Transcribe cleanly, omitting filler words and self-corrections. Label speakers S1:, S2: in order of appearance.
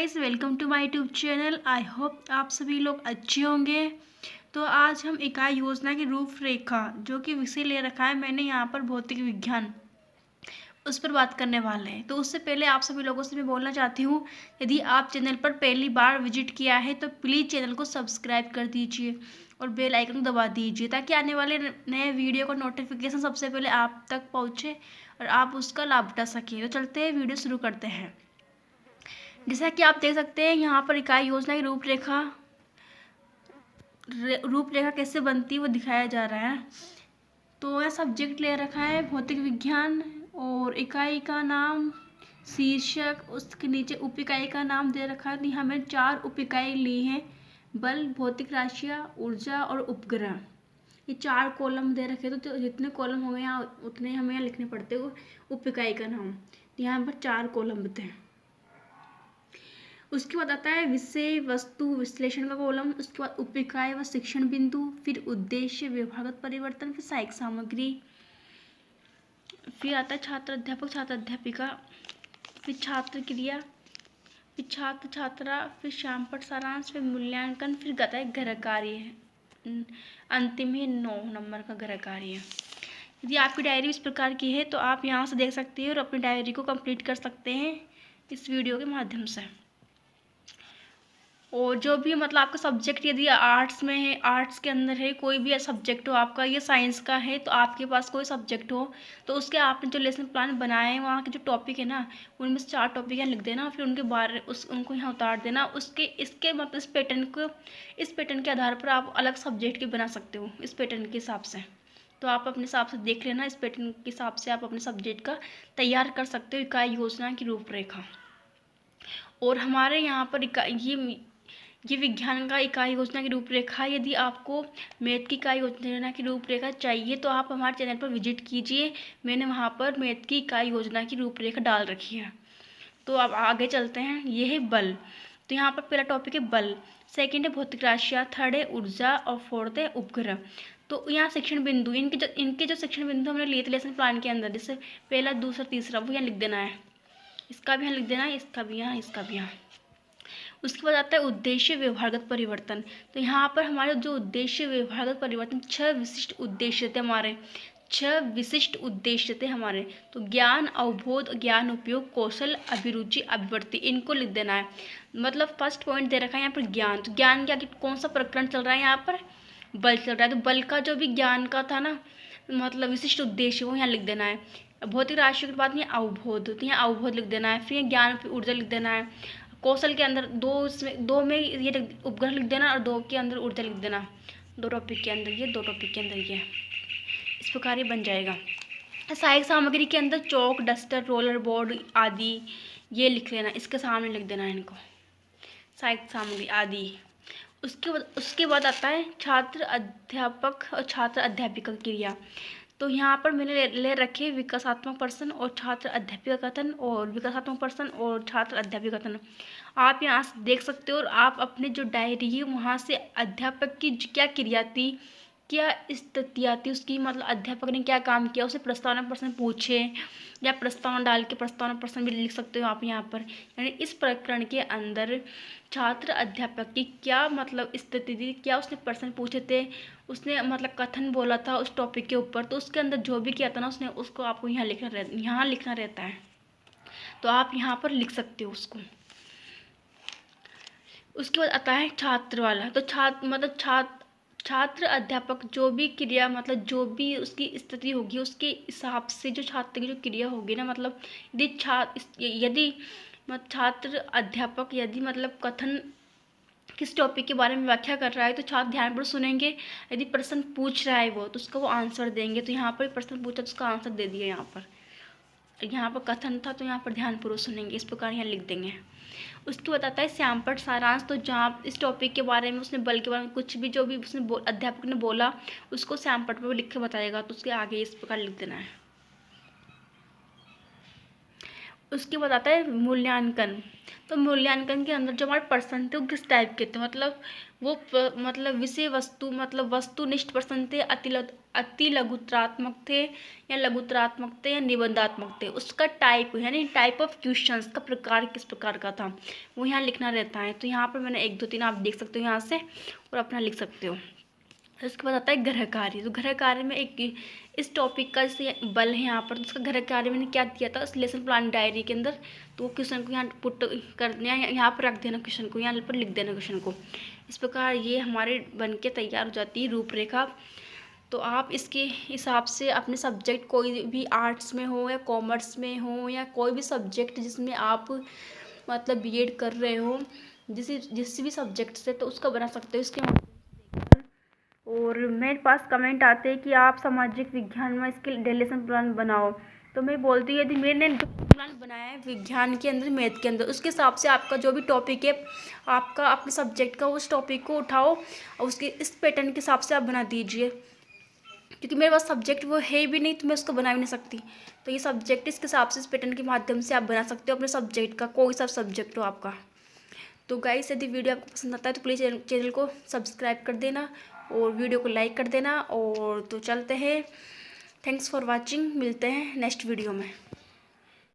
S1: Guys, welcome to my YouTube channel. I hope आप सभी लोग अच्छे होंगे। तो आज हम इकाई योजना की रूपरेखा जो कि विषय ले रखा है मैंने यहाँ पर भौतिक विज्ञान, उस पर बात करने वाले हैं। तो उससे पहले आप सभी लोगों से मैं बोलना चाहती हूँ, यदि आप चैनल पर पहली बार विजिट किया है तो प्लीज़ चैनल को सब्सक्राइब कर दीजिए और बेल आइकन दबा दीजिए ताकि आने वाले नए वीडियो का नोटिफिकेशन सबसे पहले आप तक पहुँचे और आप उसका लाभ उठा सकें। तो चलते हैं, वीडियो शुरू करते हैं। जैसा कि आप देख सकते हैं यहाँ पर इकाई योजना की रूपरेखा कैसे बनती है वो दिखाया जा रहा है। तो यह सब्जेक्ट ले रखा है भौतिक विज्ञान और इकाई का नाम, शीर्षक, उसके नीचे उप इकाई का नाम दे रखा है। तो यहाँ हमें 4 उप इकाई ली हैं: बल, भौतिक राशियाँ, ऊर्जा और उपग्रह। ये 4 कॉलम दे रखे। तो जितने कॉलम होंगे यहाँ उतने हमें यहाँ लिखने पड़ते हैं उप इकाई का नाम। तो यहाँ पर 4 कॉलम होते हैं। उसके बाद आता है विषय वस्तु विश्लेषण का कॉलम, उसके बाद उप इकाई व शिक्षण बिंदु, फिर उद्देश्य, विभागत परिवर्तन, फिर सहायक सामग्री, फिर आता है छात्र अध्यापक छात्र अध्यापिका, फिर छात्र क्रिया, फिर छात्र छात्रा, फिर श्यामपट्ट सारांश, फिर मूल्यांकन, फिर आता है गृह कार्य। अंतिम है 9 नंबर का गृह कार्य। यदि आपकी डायरी इस प्रकार की है तो आप यहाँ से देख सकते हैं और अपनी डायरी को कंप्लीट कर सकते हैं इस वीडियो के माध्यम से। और जो भी मतलब आपका सब्जेक्ट यदि आर्ट्स में है, आर्ट्स के अंदर है, कोई भी सब्जेक्ट हो आपका, ये साइंस का है, तो आपके पास कोई सब्जेक्ट हो तो उसके आपने जो लेसन प्लान बनाए हैं वहाँ के जो टॉपिक है ना, उनमें से 4 टॉपिक यहाँ लिख देना, फिर उनके बारे उनको यहाँ उतार देना। इसके मतलब इस पैटर्न के आधार पर आप अलग सब्जेक्ट के बना सकते हो इस पैटर्न के हिसाब से। तो आप अपने हिसाब से देख लेना, इस पैटर्न के हिसाब से आप अपने सब्जेक्ट का तैयार कर सकते हो इकाई योजना की रूपरेखा। और हमारे यहाँ पर ये विज्ञान का इकाई योजना की रूपरेखा। यदि आपको मैथ की इकाई योजना की रूपरेखा चाहिए तो आप हमारे चैनल पर विजिट कीजिए, मैंने वहाँ पर मैथ की इकाई योजना की रूपरेखा डाल रखी है। तो अब आगे चलते हैं। ये है बल। तो यहाँ पर पहला टॉपिक है बल, सेकंड है भौतिक राशियाँ, थर्ड है ऊर्जा और फोर्थ है उपग्रह। तो यहाँ शिक्षण बिंदु, इनके जो शिक्षण बिंदु हमने लिए थे लेसन प्लान के अंदर, जैसे पहला, दूसरा, तीसरा, वो यहाँ लिख देना है। इसका भी यहाँ लिख देना है, इसका भी यहाँ, इसका भी यहाँ। उसके बाद आता है उद्देश्य व्यवहारगत परिवर्तन। तो यहाँ पर हमारे जो उद्देश्य व्यवहारगत परिवर्तन 6 विशिष्ट उद्देश्य थे हमारे, 6 विशिष्ट उद्देश्य थे हमारे। तो ज्ञान, अवबोध, ज्ञान उपयोग, कौशल, अभिरुचि, अभिवृत्ति, इनको लिख देना है। मतलब फर्स्ट पॉइंट दे रखा है यहाँ पर ज्ञान। तो ज्ञान क्या, कौन सा प्रकरण चल रहा है यहाँ पर, बल चल रहा है। तो बल का जो भी ज्ञान का था ना, मतलब विशिष्ट उद्देश्य, वो यहाँ लिख देना है। भौतिक राशियों के बाद में अवबोध, तो यहाँ अवबोध लिख देना है। फिर ज्ञान, ऊर्जा लिख देना है। कौशल के अंदर दो में ये उपग्रह लिख देना और 2 के अंदर ऊर्जा लिख देना। 2 टॉपिक के अंदर ये, 2 टॉपिक के अंदर ये, इस प्रकार ये बन जाएगा। सहायक सामग्री के अंदर चौक, डस्टर, रोलर बोर्ड आदि ये लिख लेना, इसके सामने लिख देना है इनको, सहायक सामग्री आदि। उसके बाद आता है छात्र अध्यापक और छात्र अध्यापिका क्रिया। तो यहाँ पर मैंने ले रखे विकासात्मक प्रश्न और छात्र अध्यापिका कथन, और विकासात्मक प्रश्न और छात्र अध्यापिका कथन आप यहाँ से देख सकते हो। और आप अपने जो डायरी है वहाँ से अध्यापक की क्या क्रिया थी, क्या स्थिति थी उसकी, मतलब अध्यापक ने क्या काम किया, उसे प्रस्तावना प्रश्न पूछे या प्रस्तावना डाल के प्रस्तावना प्रश्न भी लिख सकते हो आप यहाँ पर। यानी इस प्रकरण के अंदर छात्र अध्यापक की क्या मतलब स्थिति थी, क्या उसने प्रश्न पूछे थे, उसने मतलब कथन बोला था उस टॉपिक के ऊपर, तो उसके अंदर जो भी किया था ना उसने, उसको आपको यहाँ लिखना रहता है। तो आप यहाँ पर लिख सकते हो उसको। उसके बाद आता है छात्र वाला। तो छात्र अध्यापक जो भी क्रिया, मतलब जो भी उसकी स्थिति होगी उसके हिसाब से जो छात्र की जो क्रिया होगी ना, मतलब यदि छात्र अध्यापक यदि मतलब कथन किस टॉपिक के बारे में व्याख्या कर रहा है तो छात्र ध्यानपूर्वक सुनेंगे। यदि प्रश्न पूछ रहा है वो तो उसका वो आंसर देंगे। तो यहाँ पर प्रश्न पूछा तो उसका आंसर दे दिया। यहाँ पर कथन था तो यहाँ पर ध्यानपूर्वक सुनेंगे, इस प्रकार यहाँ लिख देंगे। उसके बाद आता है श्यामपट्ट सारांश। तो जहाँ इस टॉपिक के बारे में उसने, बल के बारे में कुछ भी जो भी उसने अध्यापक ने बोला उसको श्यामपट्ट पर लिख के बताएगा, तो उसके आगे इस प्रकार लिख देना है। उसके बाद आता है मूल्यांकन। तो मूल्यांकन के अंदर जो हमारे प्रश्न थे वो किस टाइप के थे, मतलब वो मतलब विषय वस्तु, मतलब वस्तुनिष्ठ प्रश्न थे, अति लघुत्रात्मक थे या लघुत्रात्मक थे या निबंधात्मक थे, उसका टाइप यानी टाइप ऑफ क्वेश्चंस का प्रकार किस प्रकार का था वो यहाँ लिखना रहता है। तो यहाँ पर मैंने 1 2 3 आप देख सकते हो यहाँ से और अपना लिख सकते हो। उसके बाद आता है गृह कार्य। तो गृह कार्य में एक इस टॉपिक का जैसे बल है यहाँ पर, तो उसका गृह कार्य मैंने क्या दिया था उस लेसन प्लान डायरी के अंदर, तो वो क्वेश्चन को यहाँ पुट कर देना, यहाँ पर रख देना क्वेश्चन को, यहाँ पर लिख देना क्वेश्चन को। इस प्रकार ये हमारे बन के तैयार हो जाती है रूपरेखा। तो आप इसके हिसाब से अपने सब्जेक्ट कोई भी आर्ट्स में हो या कॉमर्स में हो या कोई भी सब्जेक्ट जिसमें आप मतलब बीएड कर रहे हो, जिस भी सब्जेक्ट से, तो उसका बना सकते हो इसके माध्यम से देखकर। और मेरे पास कमेंट आते हैं कि आप सामाजिक विज्ञान में इसके लेसन प्लान बनाओ, तो मैं बोलती हूँ यदि मैंने जो प्लान बनाया है विज्ञान के अंदर, मैथ के अंदर, उसके हिसाब से आपका जो भी टॉपिक है आपका अपने सब्जेक्ट का, उस टॉपिक को उठाओ और उसके इस पैटर्न के हिसाब से आप बना दीजिए, क्योंकि मेरे पास सब्जेक्ट वो है भी नहीं तो मैं उसको बना भी नहीं सकती। तो ये सब्जेक्ट इसके हिसाब से इस पैटर्न के माध्यम से आप बना सकते हो अपने सब्जेक्ट का, कोई सा सब्जेक्ट हो आपका। तो गाइस यदि वीडियो आपको पसंद आता है तो प्लीज़ चैनल को सब्सक्राइब कर देना और वीडियो को लाइक कर देना। और तो चलते हैं, थैंक्स फॉर वॉचिंग, मिलते हैं नेक्स्ट वीडियो में।